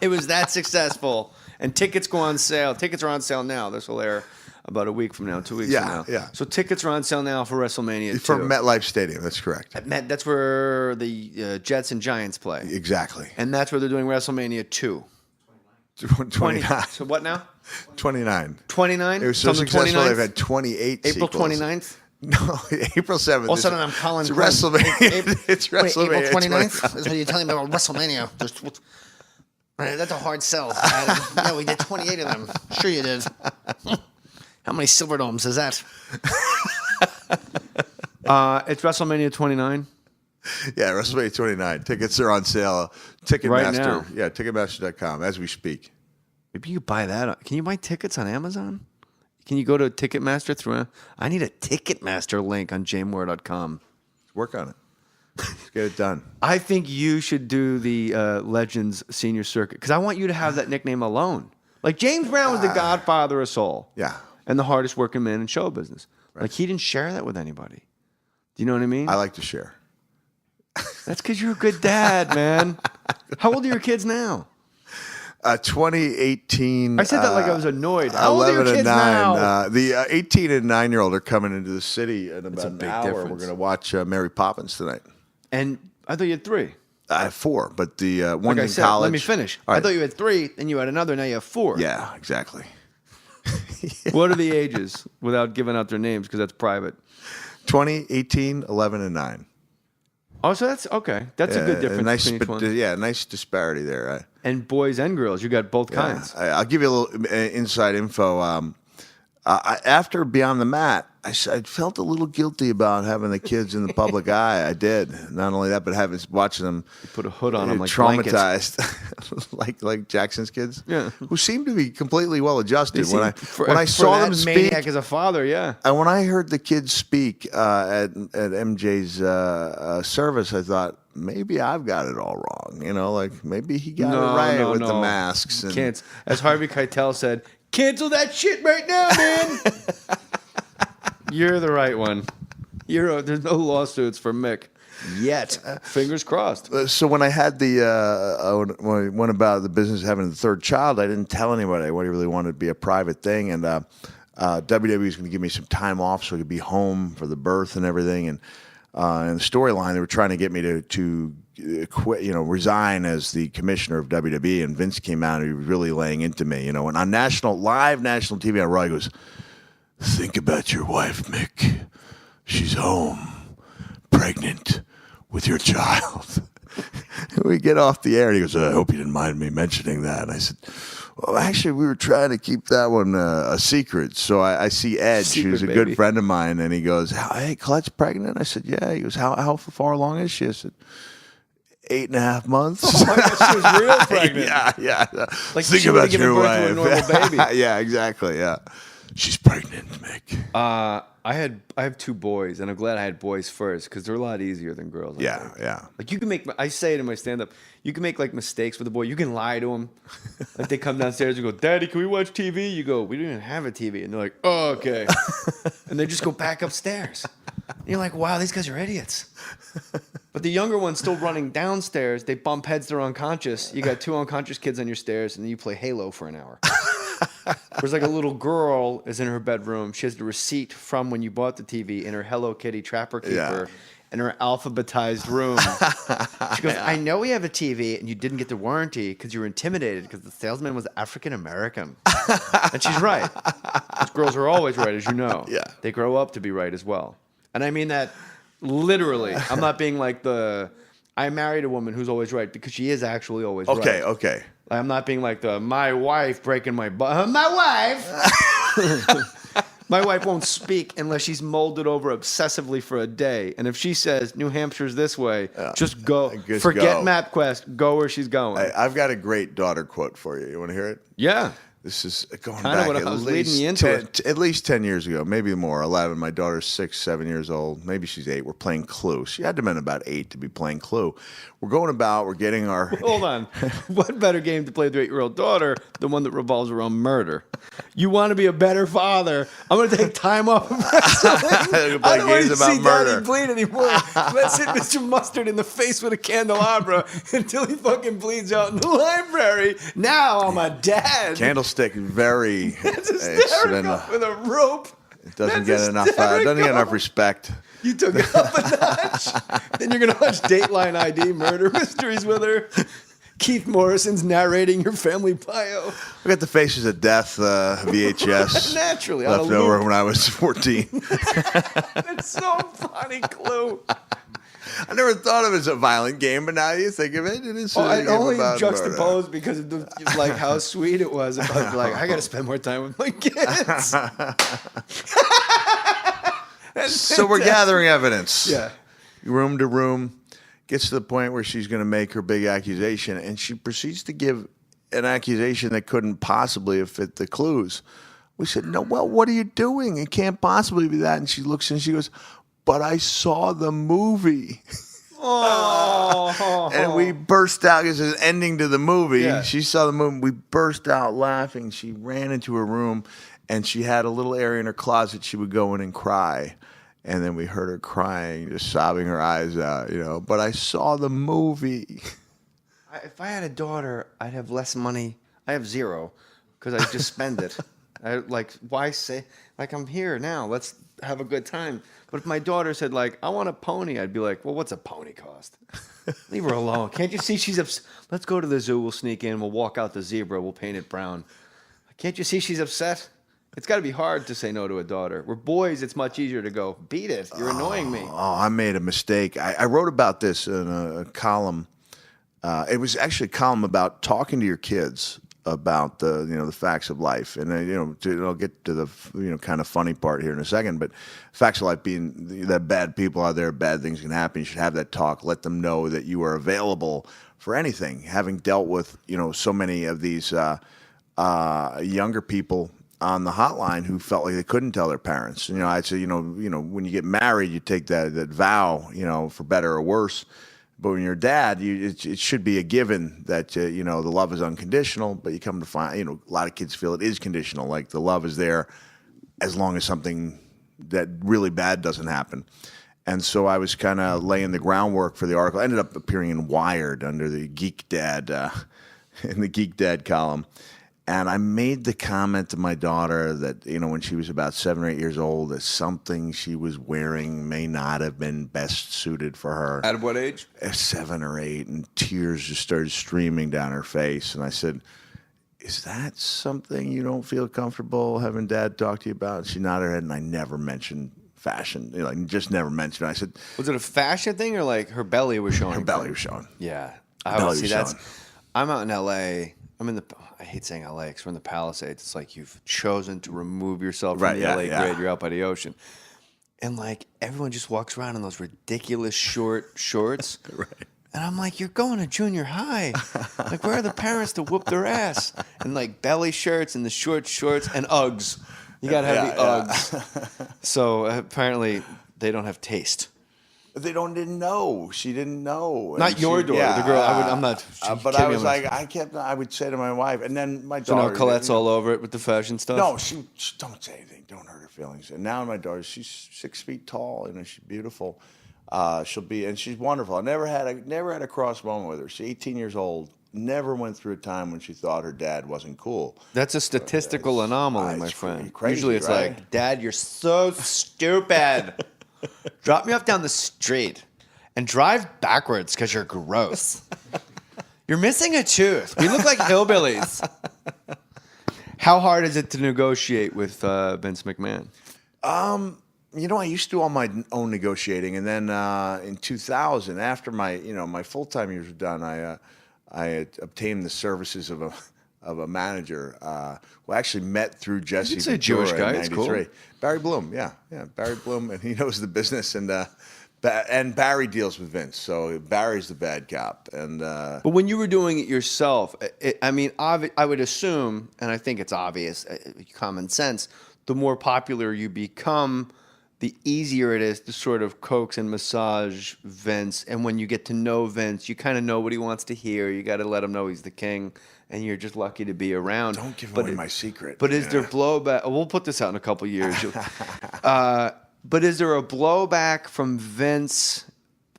It was that successful. And tickets go on sale. Tickets are on sale now. This will air about a week from now, 2 weeks from now. Yeah. So tickets are on sale now for WrestleMania 2. For MetLife Stadium, that's correct. That's where the Jets and Giants play. Exactly. And that's where they're doing WrestleMania 2. 29. So what now? 29. 29? It was so successful they've had 28 April sequels. 29th? No, April 7th. All of a sudden I'm calling. It's WrestleMania. It's WrestleMania. Wait, April 29th? Is what you're telling me about WrestleMania. That's a hard sell, Adam. No, we did 28 of them. Sure you did. How many Silver Domes is that? It's WrestleMania 29. Yeah, WrestleMania 29. Tickets are on sale. Ticketmaster. Right now. Yeah, Ticketmaster.com as we speak. Maybe you buy that. Can you buy tickets on Amazon? Can you go to Ticketmaster through? I need a Ticketmaster link on jmohr.com. Work on it. Let's get it done. I think you should do the Legends Senior Circuit because I want you to have that nickname alone. Like James Brown was the godfather of soul. Yeah. And the hardest working man in show business. Right. Like he didn't share that with anybody. Do you know what I mean? I like to share. That's because you're a good dad, man. How old are your kids now? 2018. I said that like I was annoyed. How old are your 11 kids and 9. now? The 18 and 9-year-old are coming into the city in about a an big hour. difference. We're going to watch Mary Poppins tonight. And I thought you had 3. I have 4, but the one Like I in said, college. let me finish. All I right. thought you had 3, then you had another, now you have 4. Yeah, exactly. What are the ages without giving out their names because that's private? 20, 18, 11, and 9. Oh, so that's okay. That's a good difference Nice, between each one. yeah, nice disparity there. And boys and girls, you got both kinds. I'll give you a little inside info. After Beyond the Mat, I felt a little guilty about having the kids in the public eye. I did. Not only that, but watching them You put a hood on them like traumatized, like Jackson's kids, Yeah. who seemed to be completely well adjusted. They When I seem- saw for them that speak, maniac as a father, yeah. and when I heard the kids speak at MJ's service, I thought maybe I've got it all wrong. You know, like maybe he got it right with the masks. And, Can't, as Harvey Keitel said, cancel that shit right now, man. You're the right one. There's no lawsuits for Mick yet. Fingers crossed. So when I had when I went about the business of having the third child, I didn't tell anybody. I really wanted it to be a private thing, and WWE was going to give me some time off so I could be home for the birth and everything. And in the storyline, they were trying to get me to quit, resign as the commissioner of WWE. And Vince came out and he was really laying into me, And on live national TV on Raw, he goes, "Think about your wife, Mick. She's home, pregnant with your child." We get off the air, and he goes, "I hope you didn't mind me mentioning that." And I said, "Well, actually, we were trying to keep that one a secret." So I see Edge, who's a good friend of mine, and he goes, "Hey, Colette's pregnant?" I said, "Yeah." He goes, "How far along is she?" I said, 8.5 months. Oh my God, she was real pregnant. Yeah. Like think she about would've given your birth wife. to a normal baby. Yeah, exactly. Yeah, she's pregnant, Mick. I have 2 boys, and I'm glad I had boys first because they're a lot easier than girls. I think. Yeah. Like you can make. I say it in my stand-up. You can make like mistakes with a boy. You can lie to them. Like they come downstairs and go, "Daddy, can we watch TV?" You go, "We don't even have a TV," and they're like, "Oh, okay," and they just go back upstairs. And you're like, "Wow, these guys are idiots." But the younger one's still running downstairs. They bump heads. They're unconscious. You got 2 unconscious kids on your stairs, and then you play Halo for an hour. There's like a little girl is in her bedroom. She has the receipt from when you bought the TV in her Hello Kitty Trapper Keeper in her alphabetized room. She goes, "I know we have a TV and you didn't get the warranty because you were intimidated because the salesman was African American." And she's right. Those girls are always right, as you know. Yeah. They grow up to be right as well. And I mean that literally. I'm not being like I married a woman who's always right because she is actually always right. Okay. Like, I'm not being like my wife breaking my butt. My wife! My wife won't speak unless she's molded over obsessively for a day. And if she says, New Hampshire's this way, just go. Forget go. MapQuest. Go where she's going. I've got a great daughter quote for you. You want to hear it? Yeah. This is going Kinda back what at I was leading you least, into 10, at least 10 years ago, maybe more, 11. My daughter's 6, 7 years old. Maybe she's 8. We're playing Clue. She had to have been about 8 to be playing Clue. We're getting our... Hold on. What better game to play with your 8-year-old daughter than one that revolves around murder? You want to be a better father. I'm going to take time off of wrestling. Play I don't games want to about see murder. Daddy bleed anymore. Let's hit Mr. Mustard in the face with a candelabra until he fucking bleeds out in the library. Now I'm a dad. Candlestick, very... That's it's hysterical. been, With a rope. it doesn't That's get enough. Doesn't get enough respect. You took it up a notch. Then you're going to watch Dateline ID murder mysteries with her. Keith Morrison's narrating your family bio. We got the Faces of Death VHS. Naturally. Left over when I was 14. That's so funny, Clue. I never thought of it as a violent game, but now you think of it, it is a game Only about juxtaposed because of like how sweet it was. About like I got to spend more time with my kids. So we're gathering evidence. Yeah. Room to room. Gets to the point where she's going to make her big accusation, and she proceeds to give an accusation that couldn't possibly have fit the clues. We said, no, well, what are you doing? It can't possibly be that. And she looks and she goes, but I saw the movie. Oh. And we burst out, because there's an ending to the movie. Yeah. She saw the movie. We burst out laughing. She ran into her room, and she had a little area in her closet she would go in and cry. And then we heard her crying, just sobbing her eyes out, But I saw the movie. If I had a daughter, I'd have less money. I have zero because I just spend it. Why say, I'm here now. Let's have a good time. But if my daughter said, I want a pony, I'd be like, well, what's a pony cost? Leave her alone. Can't you see she's upset? Let's go to the zoo. We'll sneak in. We'll walk out the zebra. We'll paint it brown. Can't you see she's upset? It's got to be hard to say no to a daughter. We're boys. It's much easier to go, beat it. You're annoying me. Oh, I made a mistake. I wrote about this in a column. It was actually a column about talking to your kids about the facts of life, and I'll get to the kind of funny part here in a second. But facts of life being that bad people out there, bad things can happen. You should have that talk. Let them know that you are available for anything. Having dealt with so many of these younger people on the hotline who felt like they couldn't tell their parents. I'd say, when you get married, you take that vow, for better or worse. But when you're a dad, it should be a given that, the love is unconditional. But you come to find, a lot of kids feel it is conditional. Like the love is there as long as something that really bad doesn't happen. And so I was kind of laying the groundwork for the article. I ended up appearing in Wired under the Geek Dad, in the Geek Dad column. And I made the comment to my daughter that, when she was about 7 or 8 years old, that something she was wearing may not have been best suited for her. At what age? 7 or 8, and tears just started streaming down her face. And I said, is that something you don't feel comfortable having Dad talk to you about? And she nodded her head, and I never mentioned fashion. Just never mentioned it. I said, was it a fashion thing or her belly was showing? Her belly was showing. Yeah. Showing. I'm out in L.A. I hate saying LA because we're in the Palisades. It's like you've chosen to remove yourself from the LA grid. You're out by the ocean. And everyone just walks around in those ridiculous short shorts. Right. And I'm like, you're going to junior high. Where are the parents to whoop their ass? And belly shirts and the short shorts and Uggs. You got to have the Uggs. So apparently they don't have taste. Didn't know. She didn't know. Not your daughter, the girl. I'm not. But I was I would say to my wife, and then my daughter. So now Colette's all over it with the fashion stuff? No, she don't say anything. Don't hurt her feelings. And now my daughter, she's 6 feet tall. She's beautiful. And she's wonderful. I never had a cross moment with her. She's 18 years old. Never went through a time when she thought her dad wasn't cool. That's a statistical anomaly, my friend. Crazy, usually it's right? Dad, you're so stupid. Drop me off down the street and drive backwards because you're gross. You're missing a tooth. We look like hillbillies. How hard is it to negotiate with Vince McMahon? I used to do all my own negotiating, and then in 2000, after my full-time years were done, I obtained the services of a manager who actually met through Jesse. It's a Jewish guy. It's cool. Barry Bloom, yeah, Barry Bloom, and he knows the business. And And Barry deals with Vince, so Barry's the bad cop. And But when you were doing it yourself, I mean, I would assume, and I think it's obvious, common sense, the more popular you become, the easier it is to sort of coax and massage Vince. And when you get to know Vince, you kind of know what he wants to hear. You got to let him know he's the king, and you're just lucky to be around. Don't give away my secret. But is there blowback? We'll put this out in a couple of years. But is there a blowback from Vince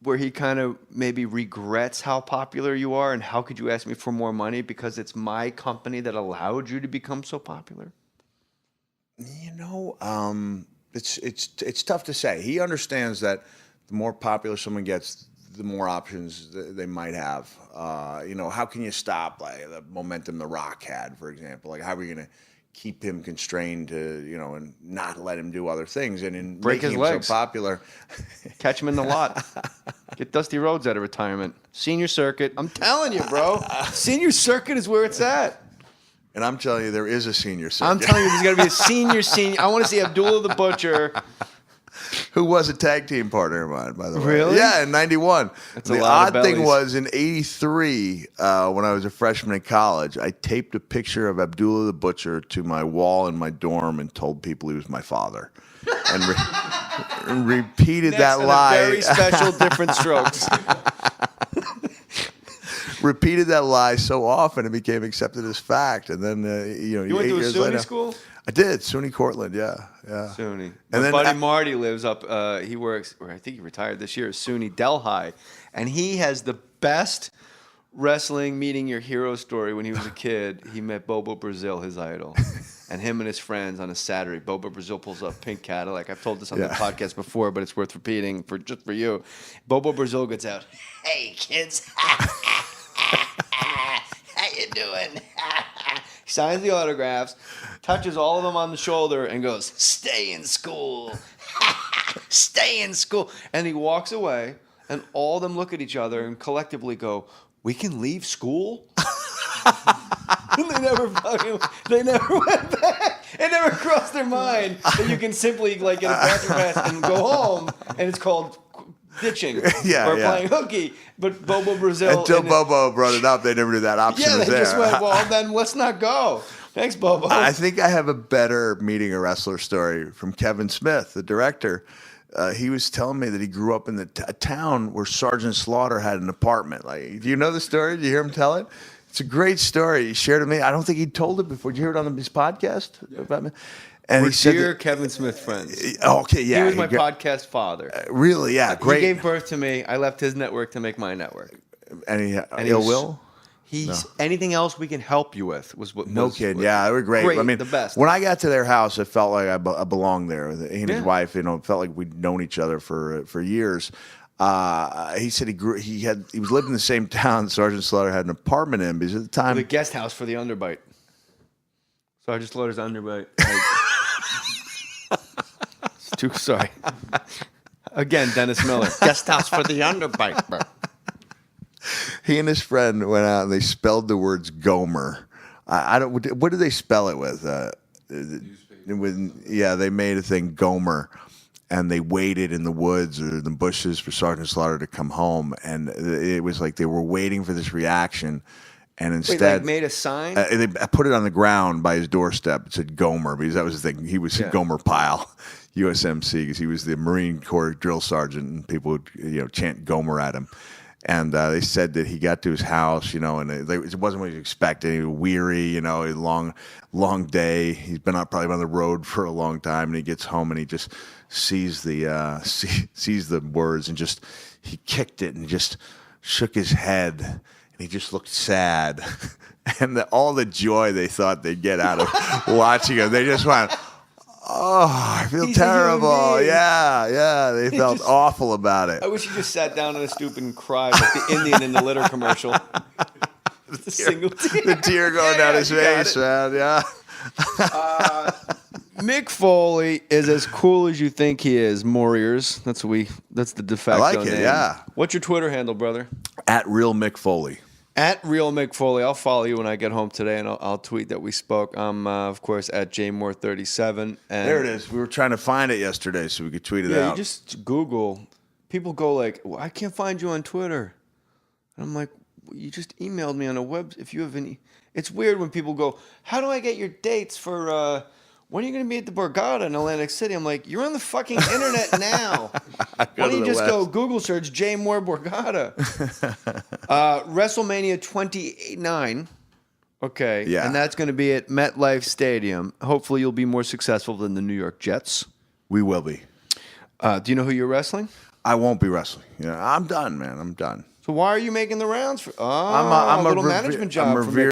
where he kind of maybe regrets how popular you are, and how could you ask me for more money because it's my company that allowed you to become so popular? It's tough to say. He understands that the more popular someone gets, the more options they might have. How can you stop like the momentum The Rock had, for example? Like, how are you going to keep him constrained to, and not let him do other things? And in break his him legs, so popular, catch him in the lot, get Dusty Rhodes out of retirement, senior circuit. I'm telling you, bro, senior circuit is where it's at. And I'm telling you, there is a senior circuit. I'm telling you, there's got to be a senior. I want to see Abdullah the Butcher. Who was a tag team partner of mine, by the way. Really? Yeah, in 91. That's the a lot of odd thing bellies. was, in 83, when I was a freshman in college, I taped a picture of Abdullah the Butcher to my wall in my dorm and told people he was my father. And repeated Next, that and lie. A very special, different strokes. Repeated that lie so often it became accepted as fact. And then, You went 8 to a years SUNY later, school? I did, SUNY Cortland, yeah. SUNY. And My then buddy Marty lives up. He works, or I think he retired this year, at SUNY Delhi, and he has the best wrestling meeting your hero story. When he was a kid, he met Bobo Brazil, his idol, and him and his friends on a Saturday. Bobo Brazil pulls up pink Cadillac. I've told this on the podcast before, but it's worth repeating just for you. Bobo Brazil gets out. Hey kids, how you doing? He signs the autographs, touches all of them on the shoulder, and goes, "Stay in school, stay in school." And he walks away, and all of them look at each other and collectively go, "We can leave school?" And they never went back. It never crossed their mind that you can simply like get a bathroom pass and go home, and it's called ditching or playing hooky. But Bobo Brazil, Until Bobo brought it up, they never knew that option yeah, was they there. just went, well, then let's not go. Thanks, Bobo. I think I have a better meeting a wrestler story from Kevin Smith, the director. He was telling me that he grew up in the town where Sergeant Slaughter had an apartment. Like, do you know the story? Did you hear him tell it? It's a great story. He shared it with me. I don't think he told it before. Did you hear it on his podcast about me? And We're he said dear Kevin Smith friends. okay, yeah. He was my podcast father. Really, yeah, great. He gave birth to me. I left his network to make my network. Any And ill will? Anything else we can help you with was what. No kidding. Yeah, they were great. Great, I mean, the best. When I got to their house, it felt like I belonged there. He and his Yeah. wife, it felt like we'd known each other for years. He said he was living in the same town Sergeant Slaughter had an apartment in, because at the time The guest house for the underbite. Sergeant Slaughter's underbite. It's too sorry. Again, Dennis Miller. Guest house for the underbite, bro. he and his friend went out and they spelled the words Gomer. I don't. What did they spell it with? They made a thing Gomer, and they waited in the woods or the bushes for Sergeant Slaughter to come home, and it was like they were waiting for this reaction, and instead made a sign. they put it on the ground by his doorstep. It said Gomer because that was the thing. He was Gomer Pyle, USMC, because he was the Marine Corps drill sergeant, and people would chant Gomer at him. And they said that he got to his house, and it wasn't what he expected. He was weary, a long day. He's been probably on the road for a long time, and he gets home and he just sees the words, and he kicked it and just shook his head, and he just looked sad. And all the joy they thought they'd get out of watching him, they just went, "Oh, I feel He's a human terrible." being. Yeah. They felt awful about it. I wish he just sat down on a stoop and cried like the Indian in the litter commercial. Just a single tear. The tear going down his you got face, it. man. Yeah. Mick Foley is as cool as you think he is. Warriors. That's the de facto I like it, name. yeah. What's your Twitter handle, brother? At Real Mick Foley. At Real Mick Foley. I'll follow you when I get home today, and I'll tweet that we spoke. I'm, of course, at JMohr37. And There it is. We were trying to find it yesterday so we could tweet it Yeah, out. you just Google people go like, well, I can't find you on Twitter. And I'm like, well, you just emailed me on a web. If you have any, it's weird when people go, how do I get your dates for? When are you going to be at the Borgata in Atlantic City? I'm like, you're on the fucking internet now. Why don't you just go Google search J. Mohr Borgata? WrestleMania 29. Okay. Yeah. And that's going to be at MetLife Stadium. Hopefully you'll be more successful than the New York Jets. We will be. Do you know who you're wrestling? I won't be wrestling. I'm done, man. I'm done. So why are you making the rounds? For, I'm a little management job. I'm for Mick